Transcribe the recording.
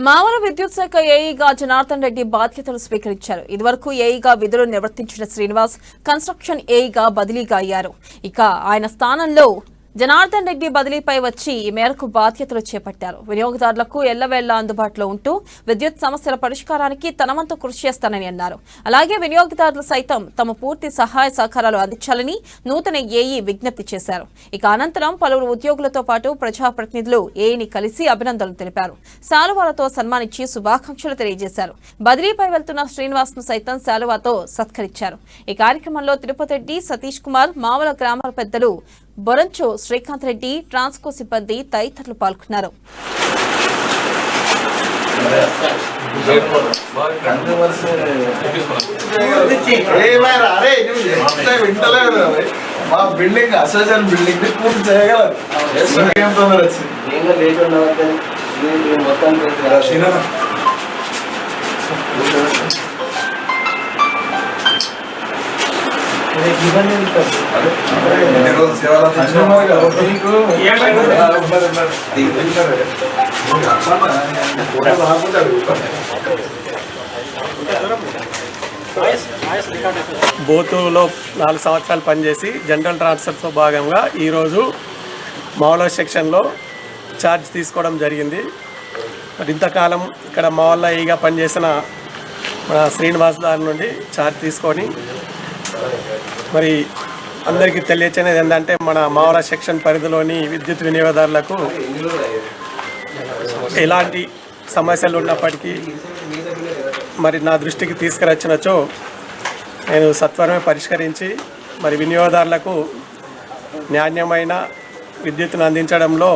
మావల విద్యుత్ శాఖ ఏఈగా జనార్దన్ రెడ్డి బాధ్యతలు స్వీకరించారు. ఇదివరకు ఏఈగా విధులు నిర్వర్తించిన శ్రీనివాస్ కన్స్ట్రక్షన్ ఏఈగా బదిలీగా అయ్యారు. ఇక ఆయన స్థానంలో జనార్దన్ రెడ్డి బదిలీపై వచ్చి ఈ మేరకు బాధ్యతలు చేపట్టారు. వినియోగదారులకు ఎల్లవేళ్లా అందుబాటులో ఉంటూ విద్యుత్ సమస్యల పరిష్కారానికి తన వంతు కృషి చేస్తానని అన్నారు. అలాగే వినియోగదారులు సైతం తమ పూర్తి సహాయ సహకారాలు అందించాలని నూతన ఏఈ విజ్ఞప్తి చేశారు. ఇక అనంతరం పలువురు ఉద్యోగులతో పాటు ప్రజాప్రతినిధులు ఏఈని కలిసి అభినందనలు తెలిపారు. శాలువాలతో సన్మానించి శుభాకాంక్షలు తెలియజేశారు. బదిలీపై వెళ్తున్న శ్రీనివాస్ ను సైతం శాలువాతో సత్కరించారు. ఈ కార్యక్రమంలో తిరుపతి రెడ్డి, సతీష్ కుమార్, మావల గ్రామాల పెద్దలు బొరంచో శ్రీకాంత్ రెడ్డి, ట్రాన్స్కో సిబ్బంది తదితరులు పాల్గొన్నారు. బిల్డింగ్ అసోసియేషన్ బిల్డింగ్ పూర్తి చేయగలరు. బోతులో 4 సంవత్సరాలు పనిచేసి జనరల్ ట్రాన్స్ఫర్తో భాగంగా ఈరోజు మావల సెక్షన్లో ఛార్జ్ తీసుకోవడం జరిగింది. మరి ఇంతకాలం ఇక్కడ మావల ఈగా పనిచేసిన మన శ్రీనివాస్ దాని నుండి ఛార్జ్ తీసుకొని మరి అందరికీ తెలియచేది ఏంటంటే మన మావల సెక్షన్ పరిధిలోని విద్యుత్ వినియోగదారులకు ఎలాంటి సమస్యలు ఉన్నప్పటికీ మరి నా దృష్టికి తీసుకురచ్చినచో నేను సత్వరమే పరిష్కరించి మరి వినియోగదారులకు నాణ్యమైన విద్యుత్తును అందించడంలో